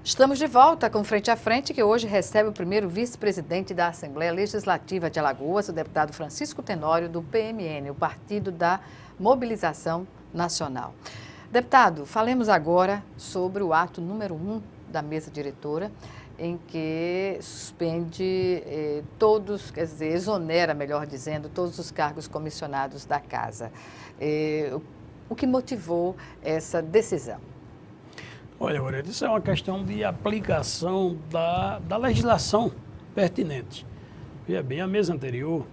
Estamos de volta com Frente a Frente, que hoje recebe o primeiro vice-presidente da Assembleia Legislativa de Alagoas, o deputado Francisco Tenório, do PMN, o Partido da Mobilização Nacional. Deputado, falemos agora sobre o ato número 1 da mesa diretora, em que suspende todos, quer dizer, exonera, melhor dizendo, todos os cargos comissionados da Casa. O que motivou essa decisão? Olha, Aurélia, isso é uma questão de aplicação da legislação pertinente. Veja bem, a mesa anterior,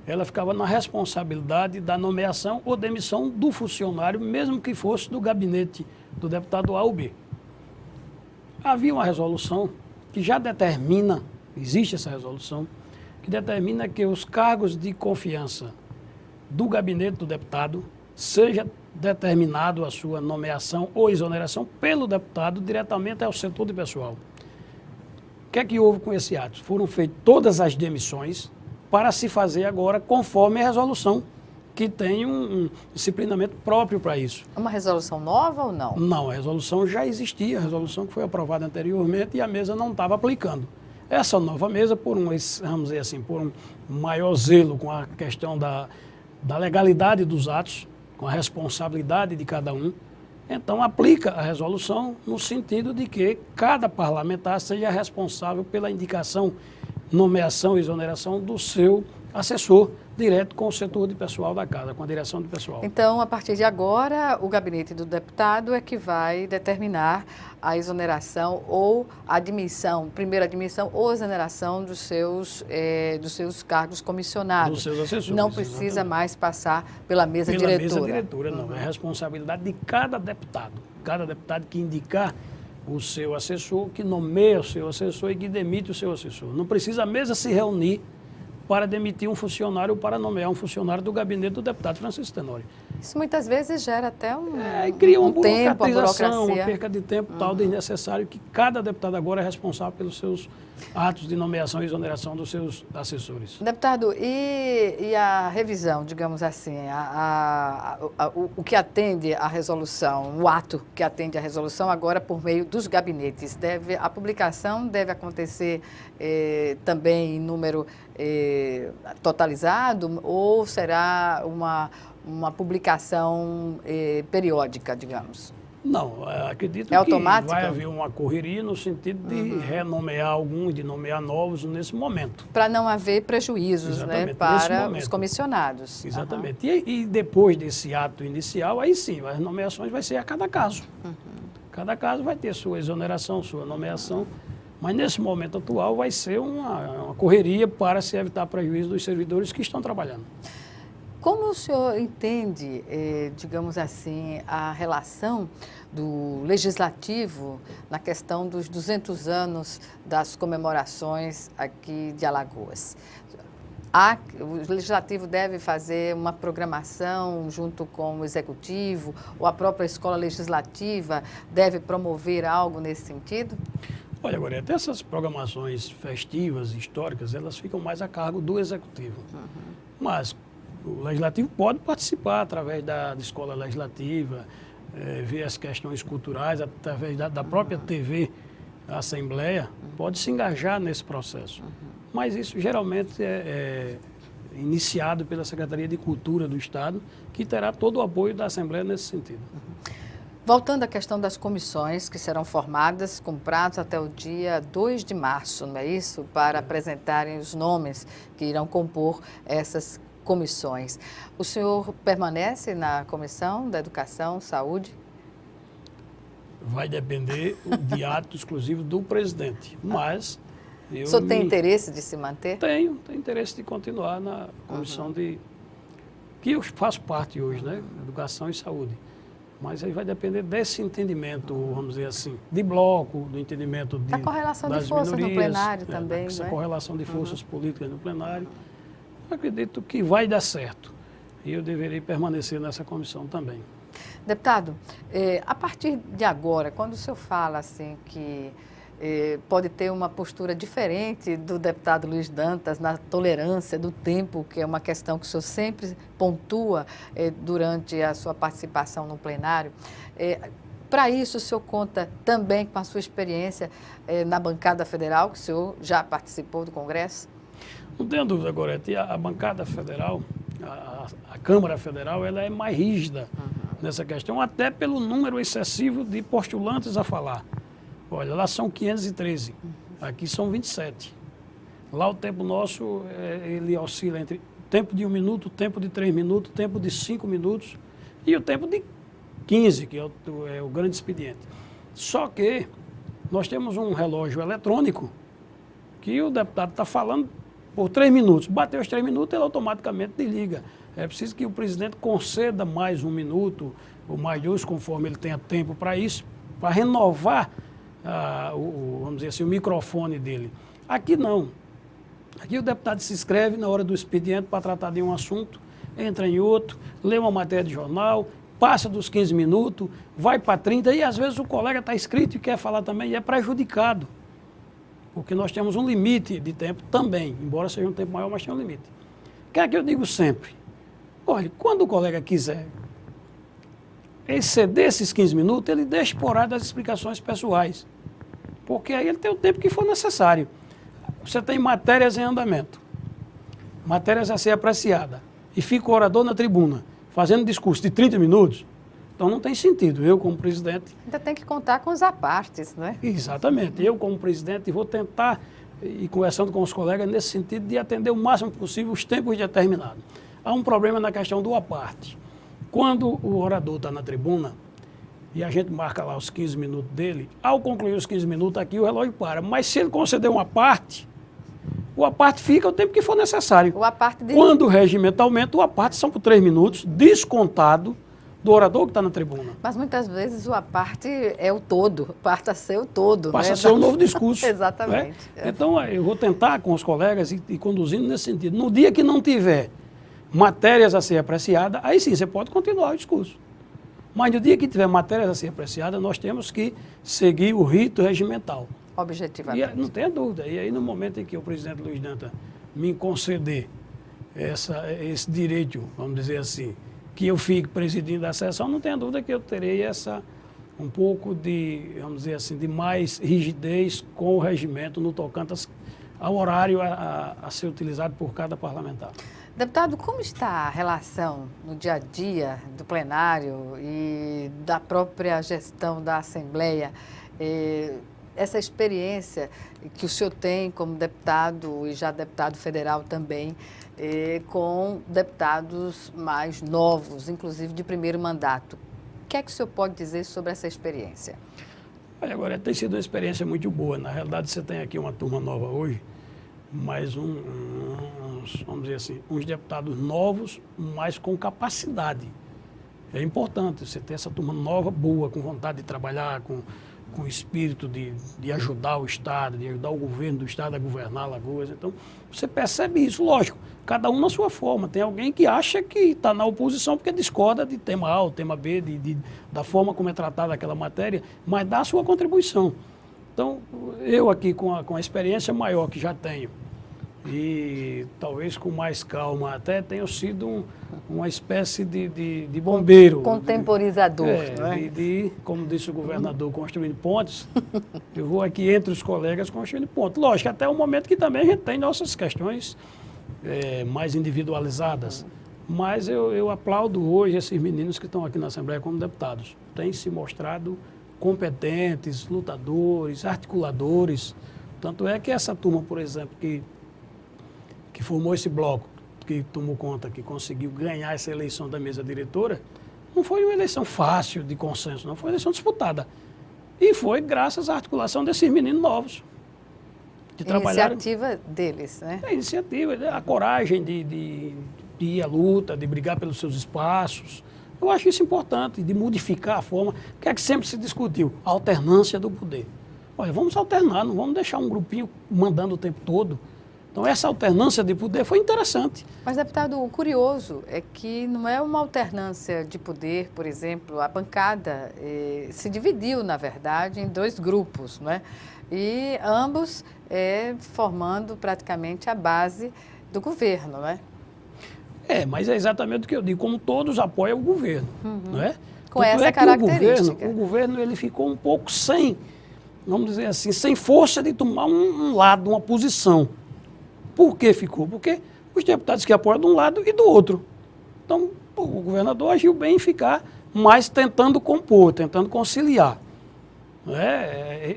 ela ficava na responsabilidade da nomeação ou demissão do funcionário, mesmo que fosse do gabinete do deputado A ou B. Havia uma resolução que já determina, existe essa resolução, que determina que os cargos de confiança do gabinete do deputado seja determinado a sua nomeação ou exoneração pelo deputado diretamente ao setor de pessoal. O que é que houve com esse ato? Foram feitas todas as demissões para se fazer agora conforme a resolução, que tem um disciplinamento próprio para isso. Uma resolução nova ou não? Não, a resolução já existia, a resolução que foi aprovada anteriormente e a mesa não estava aplicando. Essa nova mesa, vamos dizer assim, por um maior zelo com a questão da legalidade dos atos, com a responsabilidade de cada um, então aplica a resolução no sentido de que cada parlamentar seja responsável pela indicação, nomeação e exoneração do seu assessor direto com o setor de pessoal da Casa, com a direção de pessoal. Então, a partir de agora, o gabinete do deputado é que vai determinar a exoneração ou admissão, primeira admissão ou exoneração dos seus cargos comissionados. Dos seus assessores. Não precisa exatamente. Mais passar pela mesa diretora. Pela mesa diretora, não. É responsabilidade de cada deputado. Cada deputado que indicar o seu assessor, que nomeia o seu assessor e que demite o seu assessor. Não precisa a mesa se reunir para demitir um funcionário ou para nomear um funcionário do gabinete do deputado Francisco Tenório. Isso muitas vezes gera até cria uma tempo, burocratização, uma perca de tempo tal desnecessário, que cada deputado agora é responsável pelos seus atos de nomeação e exoneração dos seus assessores. Deputado, e a revisão, digamos assim, o que atende à resolução, o ato que atende à resolução agora por meio dos gabinetes, a publicação deve acontecer também em número totalizado ou será uma publicação periódica, digamos? Não, acredito que automática? Vai haver uma correria no sentido de renomear alguns, de nomear novos nesse momento. Para não haver prejuízos, né, para os comissionados. Exatamente. E depois desse ato inicial, aí sim, as nomeações vai ser a cada caso. Cada caso vai ter sua exoneração, sua nomeação, mas nesse momento atual vai ser uma correria para se evitar prejuízo dos servidores que estão trabalhando. Como o senhor entende, digamos assim, a relação do Legislativo na questão dos 200 anos das comemorações aqui de Alagoas? O Legislativo deve fazer uma programação junto com o Executivo, ou a própria Escola Legislativa deve promover algo nesse sentido? Olha, Gorete, essas programações festivas, históricas, elas ficam mais a cargo do Executivo. Mas o Legislativo pode participar através da Escola Legislativa, ver as questões culturais, através da própria TV, a Assembleia, pode se engajar nesse processo. Mas isso geralmente é iniciado pela Secretaria de Cultura do Estado, que terá todo o apoio da Assembleia nesse sentido. Voltando à questão das comissões que serão formadas com prazo até o dia 2 de março, não é isso? Para apresentarem os nomes que irão compor essas comissões. O senhor permanece na Comissão da Educação, Saúde? Vai depender de ato exclusivo do presidente, mas... O senhor tem interesse de se manter? Tenho interesse de continuar na comissão que eu faço parte hoje, né? Educação e Saúde. Mas aí vai depender desse entendimento, vamos dizer assim, de bloco, do entendimento da correlação de forças no plenário também, essa né? correlação de forças políticas no plenário. Eu acredito que vai dar certo e eu deverei permanecer nessa comissão também. Deputado, a partir de agora, quando o senhor fala assim que pode ter uma postura diferente do deputado Luiz Dantas na tolerância do tempo, que é uma questão que o senhor sempre pontua durante a sua participação no plenário. para isso, o senhor conta também com a sua experiência na bancada federal, que o senhor já participou do Congresso? Não tenho dúvida, Gorete, a bancada federal, a Câmara Federal, ela é mais rígida nessa questão, até pelo número excessivo de postulantes a falar. Olha, lá são 513, aqui são 27. Lá o tempo nosso, ele oscila entre tempo de 1 minuto, tempo de 3 minutos, tempo de 5 minutos e o tempo de 15, que é o grande expediente. Só que nós temos um relógio eletrônico que o deputado está falando por 3 minutos. Bateu os 3 minutos, ele automaticamente desliga. É preciso que o presidente conceda mais 1 minuto ou mais 2, conforme ele tenha tempo para isso, para renovar, vamos dizer assim, o microfone dele. Aqui não. Aqui o deputado se inscreve na hora do expediente para tratar de um assunto, entra em outro, lê uma matéria de jornal, passa dos 15 minutos, vai para 30 e às vezes o colega está inscrito e quer falar também e é prejudicado. Porque nós temos um limite de tempo também, embora seja um tempo maior, mas tem um limite. O que é que eu digo sempre? Olha, quando o colega quiser exceder esses 15 minutos, ele deixa por hora das explicações pessoais. Porque aí ele tem o tempo que for necessário. Você tem matérias em andamento, matérias a ser apreciadas, e fica o orador na tribuna, fazendo discurso de 30 minutos, então não tem sentido. Eu, como presidente... Ainda tem que contar com os apartes, não é? Exatamente. Eu, como presidente, vou tentar, e conversando com os colegas, nesse sentido de atender o máximo possível os tempos determinados. Há um problema na questão do aparte. Quando o orador está na tribuna, e a gente marca lá os 15 minutos dele, ao concluir os 15 minutos aqui, o relógio para. Mas se ele conceder uma parte, o aparte fica o tempo que for necessário. O aparte de... Quando regimentalmente, o aparte são por 3 minutos, descontado do orador que está na tribuna. Mas muitas vezes o aparte é o todo, passa a ser o todo. Passa né? a ser um novo discurso. Exatamente. Né? Então, eu vou tentar com os colegas e conduzindo nesse sentido. No dia que não tiver matérias a ser apreciadas, aí sim, você pode continuar o discurso. Mas no dia que tiver matérias a ser apreciadas, nós temos que seguir o rito regimental. Objetivamente. E não tenha dúvida. E aí, no momento em que o presidente Luiz Dantas me conceder esse direito, vamos dizer assim, que eu fique presidindo a sessão, não tenha dúvida que eu terei um pouco de, vamos dizer assim, de mais rigidez com o regimento no tocante ao horário a ser utilizado por cada parlamentar. Deputado, como está a relação no dia a dia do plenário e da própria gestão da Assembleia? Essa experiência que o senhor tem como deputado e já deputado federal também, com deputados mais novos, inclusive de primeiro mandato. O que é que o senhor pode dizer sobre essa experiência? Olha, agora tem sido uma experiência muito boa. Na realidade, você tem aqui uma turma nova hoje, mas vamos dizer assim, uns deputados novos, mas com capacidade. É importante você ter essa turma nova, boa, com vontade de trabalhar, com espírito de ajudar o Estado, de ajudar o governo do Estado a governar Alagoas. Então, você percebe isso, lógico, cada um na sua forma. Tem alguém que acha que está na oposição porque discorda de tema A ou tema B, da forma como é tratada aquela matéria, mas dá a sua contribuição. Então, eu aqui com a experiência maior que já tenho, e talvez com mais calma, até tenho sido uma espécie de bombeiro. Contemporizador. Como disse o governador, construindo pontes. Eu vou aqui entre os colegas construindo pontes. Lógico, até o momento que também a gente tem nossas questões mais individualizadas. Mas eu aplaudo hoje esses meninos que estão aqui na Assembleia como deputados. Têm se mostrado competentes, lutadores, articuladores. Tanto é que essa turma, por exemplo, que formou esse bloco, que tomou conta, que conseguiu ganhar essa eleição da mesa diretora, não foi uma eleição fácil de consenso, não, foi uma eleição disputada. E foi graças à articulação desses meninos novos. Que trabalharam. Iniciativa deles, né? A iniciativa, a coragem de ir à luta, de brigar pelos seus espaços. Eu acho isso importante, de modificar a forma. O que é que sempre se discutiu? A alternância do poder. Olha, vamos alternar, não vamos deixar um grupinho mandando o tempo todo. Então, essa alternância de poder foi interessante. Mas, deputado, o curioso é que não é uma alternância de poder, por exemplo, a bancada se dividiu, na verdade, em 2 grupos, não é? E ambos formando praticamente a base do governo, não é? Mas é exatamente o que eu digo, como todos apoiam o governo, não é? com essa característica. O governo ele ficou um pouco sem, vamos dizer assim, sem força de tomar um lado, uma posição. Por que ficou? Porque os deputados que apoiam de um lado e do outro. Então, o governador agiu bem em ficar mais tentando compor, tentando conciliar.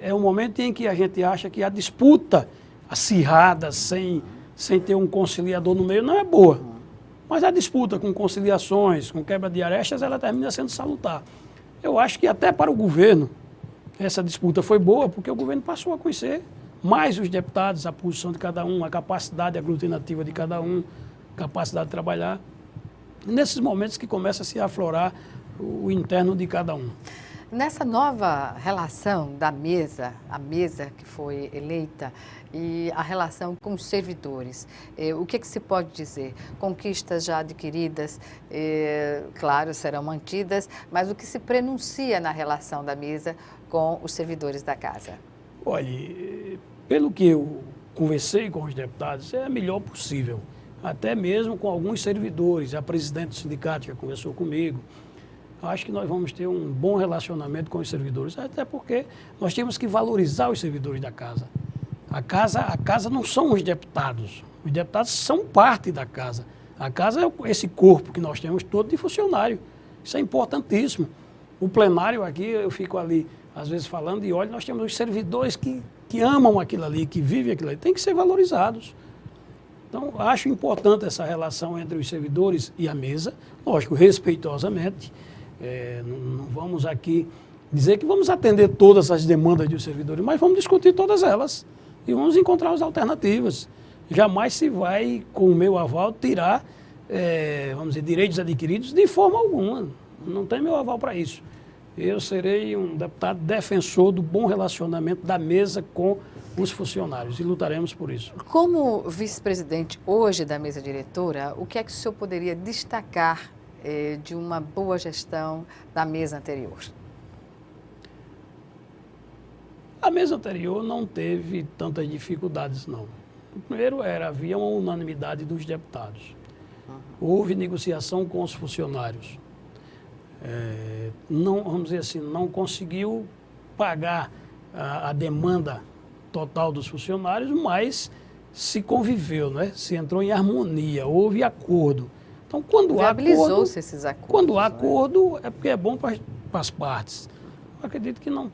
É um momento em que a gente acha que a disputa acirrada, sem ter um conciliador no meio, não é boa. Mas a disputa com conciliações, com quebra de arestas, ela termina sendo salutar. Eu acho que até para o governo, essa disputa foi boa, porque o governo passou a conhecer mais os deputados, a posição de cada um, a capacidade aglutinativa de cada um, capacidade de trabalhar. E nesses momentos que começa a se aflorar o interno de cada um. Nessa nova relação da mesa, a mesa que foi eleita, e a relação com os servidores, o que se pode dizer? Conquistas já adquiridas, claro, serão mantidas, mas o que se prenuncia na relação da mesa com os servidores da casa? Olha, pelo que eu conversei com os deputados, é a melhor possível. Até mesmo com alguns servidores, a presidente do sindicato já conversou comigo. Acho que nós vamos ter um bom relacionamento com os servidores, até porque nós temos que valorizar os servidores da casa. A casa não são os deputados são parte da casa. A casa é esse corpo que nós temos todo de funcionário. Isso é importantíssimo. O plenário aqui, eu fico ali, às vezes falando, e olha, nós temos os servidores que amam aquilo ali, que vivem aquilo ali, tem que ser valorizados. Então, acho importante essa relação entre os servidores e a mesa, lógico, respeitosamente. Não vamos aqui dizer que vamos atender todas as demandas dos servidores, mas vamos discutir todas elas e vamos encontrar as alternativas. Jamais se vai, com o meu aval, tirar, vamos dizer, direitos adquiridos de forma alguma. Não tem meu aval para isso. Eu serei um deputado defensor do bom relacionamento da mesa com os funcionários e lutaremos por isso. Como vice-presidente hoje da mesa diretora, o que é que o senhor poderia destacar de uma boa gestão da mesa anterior? A mesa anterior não teve tantas dificuldades, não. O primeiro havia uma unanimidade dos deputados. Houve negociação com os funcionários. Não, vamos dizer assim, não conseguiu pagar a demanda total dos funcionários, mas se conviveu, né? Se entrou em harmonia, houve acordo. Então, quando há acordo, esses acordos, quando há acordo, é porque é bom para as partes. Eu acredito que não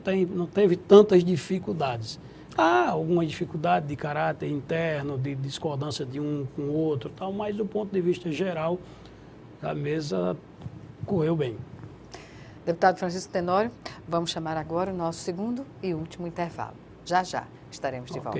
teve tantas dificuldades. Há alguma dificuldade de caráter interno, de discordância de um com o outro, tal, mas do ponto de vista geral, a mesa correu bem. Deputado Francisco Tenório, vamos chamar agora o nosso segundo e último intervalo. Já estaremos de volta.